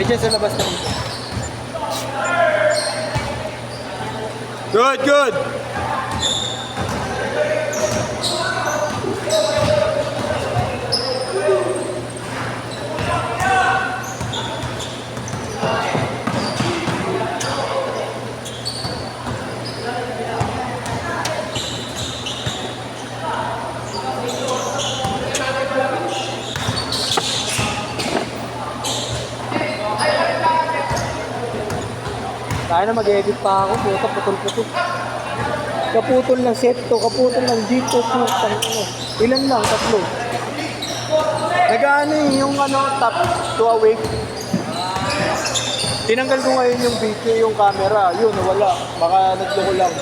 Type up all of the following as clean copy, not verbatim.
May dyan sa labas naman. Good, good! Kaya na mag-edit pa ako, puta, putol-putol. Kaputol ng set to, kaputol ng G2, ilan lang, tatlo. Nag-ano yung top to awake. Tinanggal ko ngayon yung video, yung camera, yun, nawala. Baka nagloko lang.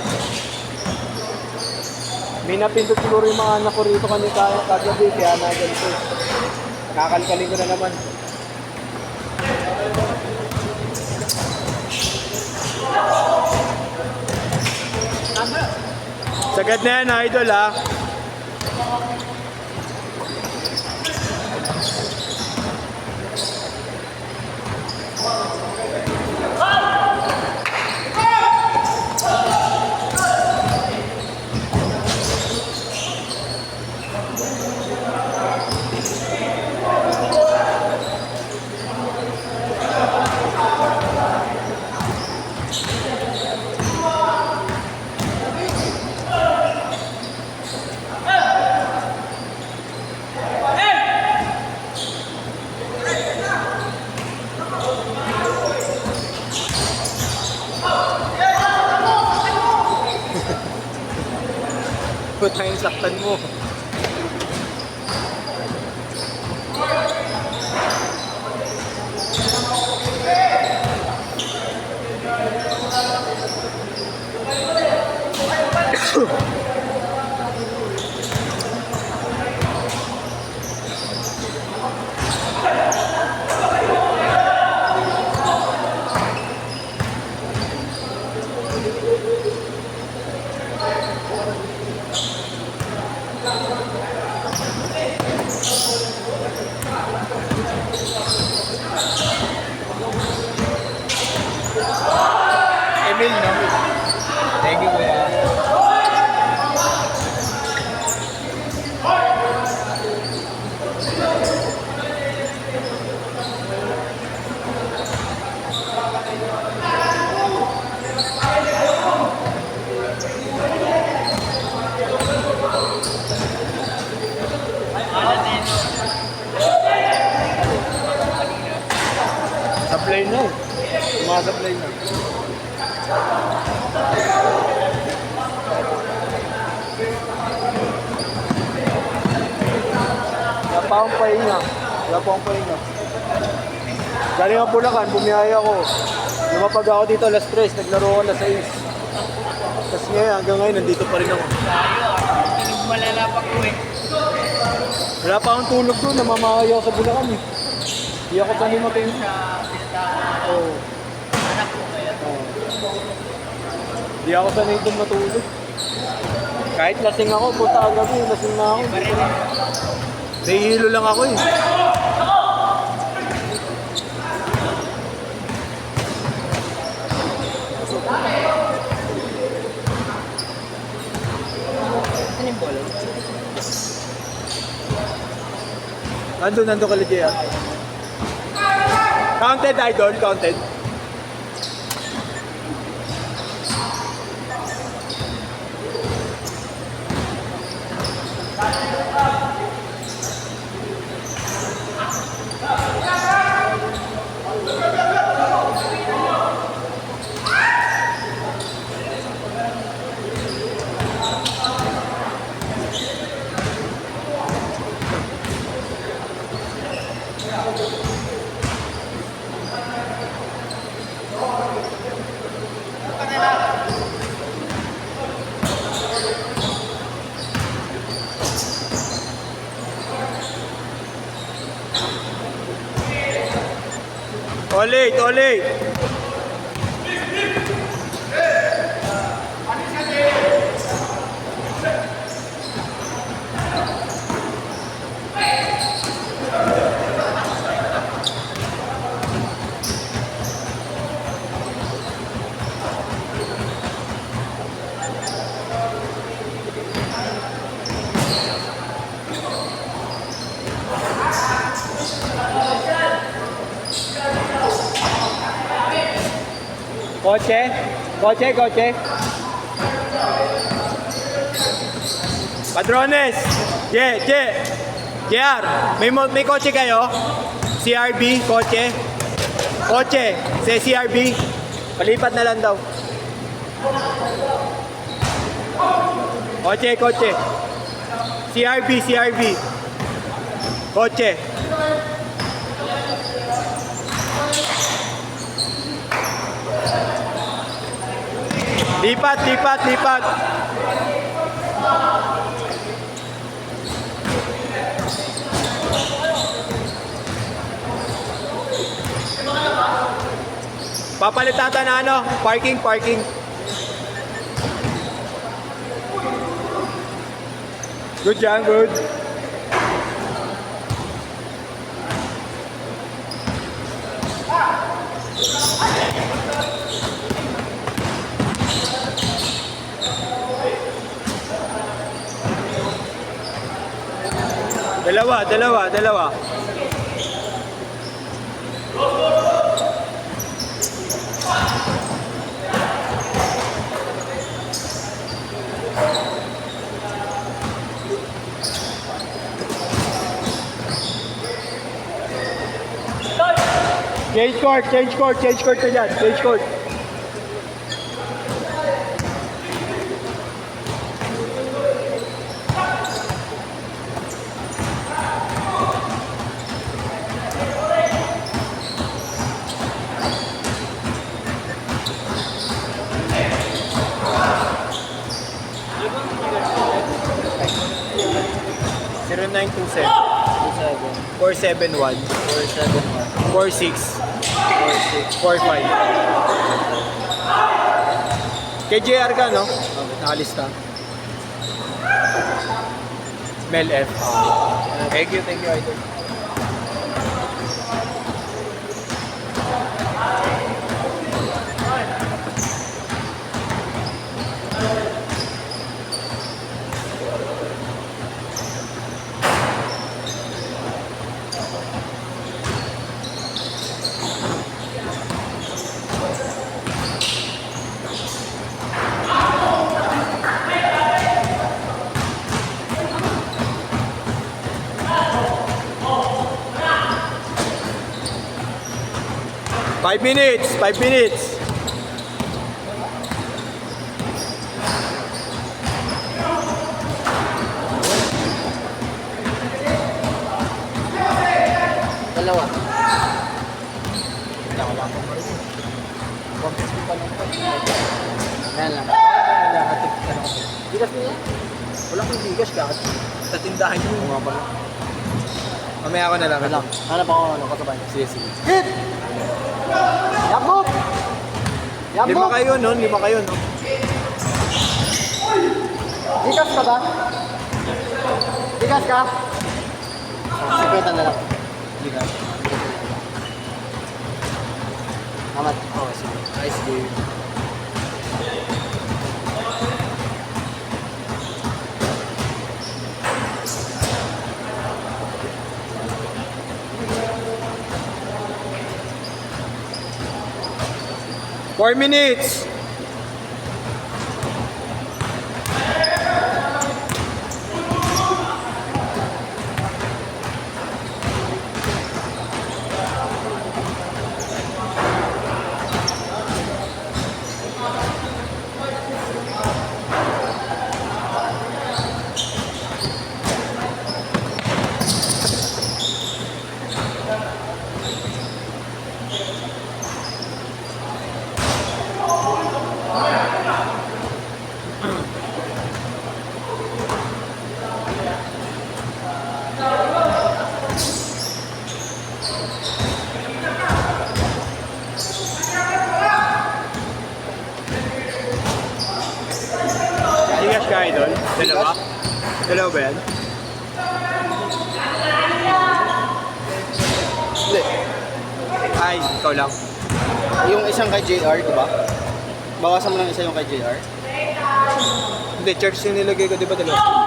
May napindot siguro yung mga anak ko rito kanina kagabi, kaya na ganito. Kakalkalin ko na naman. Sagad na yan, idol, ha? Putang yung saktan mo. Emil, no? Thank you, kuya. Supply na eh. Sumasablay na. Wala pa akong pahinga. Galing ang Bulacan, bumiyaya ako. Lumapag ako dito alas 3, naglaro ako alas 6. Tapos ngayon, hanggang ngayon, nandito pa rin ako. Malalapak ko eh. Wala pa akong tulog doon, namamahaya ako sa Bulacan eh. Hindi ako sanay matulog. Oo. Hindi ako sanay doon matulog. Kahit lasing ako, punta agabi, lasing na ako. Nahihilo lang ako eh. Nandun ka legit. Counted, idol, counted. Olate, olate. Kotse? Kotse? Padrones! JR, may kotse kayo? CRB, kotse? Kotse, sa CRB. Palipat na lang daw. Kotse. CRB. Kotse. Lipat. Papalitatan na ano? Parking. Good Jan, good. Dalawa. Change court na dyan. Change court. (0927) 471 46 45. Kay JR ka, no? Nakalista. Mel F. Thank you, Idol. Five minutes. Dalawa. Yan lang. Bigas niya? Wala kang bigas ka. Sa tindahan mo. Nga pala. Mamaya ako na lang. Hanap ako kasabay. Sige. Hit! Yabok! Lima kayo, no? Bigas ka ba? Bigas ka? Sikretan na lang. Bigas. Amat. Oh, sige. Nice game. Four minutes. Bigas ka, Idol? Dalawa ba yan? Hindi. Ay, ikaw lang. Yung isang kay JR, diba? Bawasan mo ng isa yung kay JR. Hindi, church yung nilagay ko, di ba dalawa?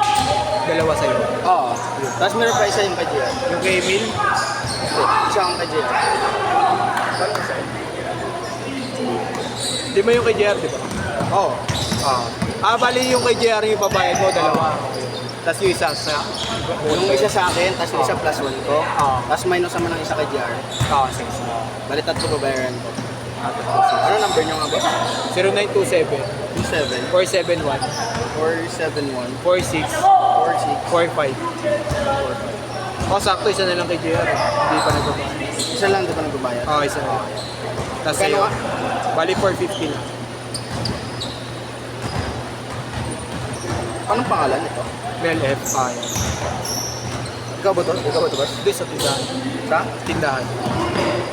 Dalawa sa'yo. Oo. Tapos meron pa isa yung kay JR. Yung kay Emil? Hindi. Isa ang kay JR. Parang isa. Di mo yung kay JR, di ba? Oo. Bali yung kay JR yung babayad mo, dalawa. Tapos yung isa sa... Yung isa sa akin, tapos yung isa plus 1 ko. Oo. Tapos minus naman ng isa kay JR. Sige. Bali tatlo babayaran ko. Ano number nyo nga ba? 0927 27 471 471 46 46 45. Sakto, isa na lang kay JR. Hindi pa nagbabayad. Isa lang, di ba nagbabayad? Isa na lang. Tapos Magkano sa'yo, nga? bali 450 lang. Anong pangalan ito? Mel F. Yan. Ikaw ba to? Ikaw ba to, boss? Hindi sa tindahan. Sa? Tindahan.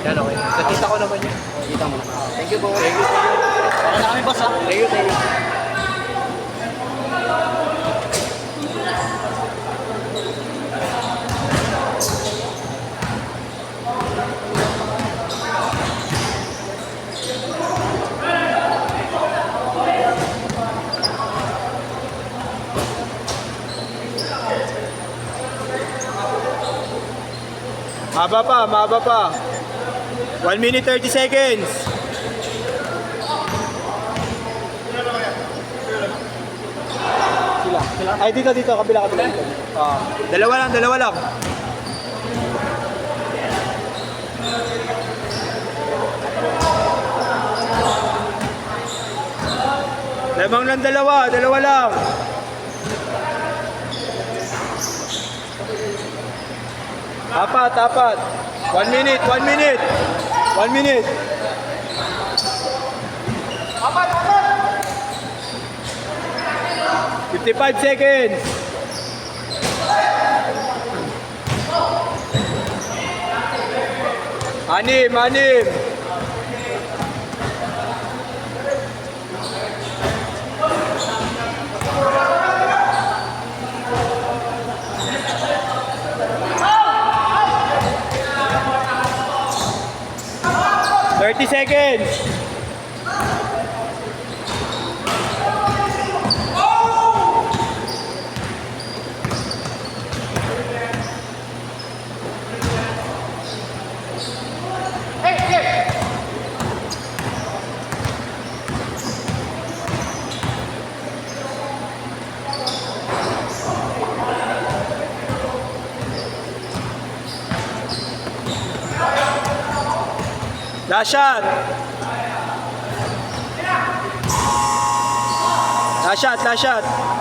Yan, okay. Sa tita ko naman yun. Kita mo na. Thank you po. Thank you. Baka na kami, boss, ha? Thank you. Mahaba pa. 1 minute 30 seconds. Sila. Ay, dito, kabila. Dalawa lang. Lamang lang dalawa lang. Apat. 1 minute. 55 seconds. Anim. 30 seconds. Last shot. Last shot.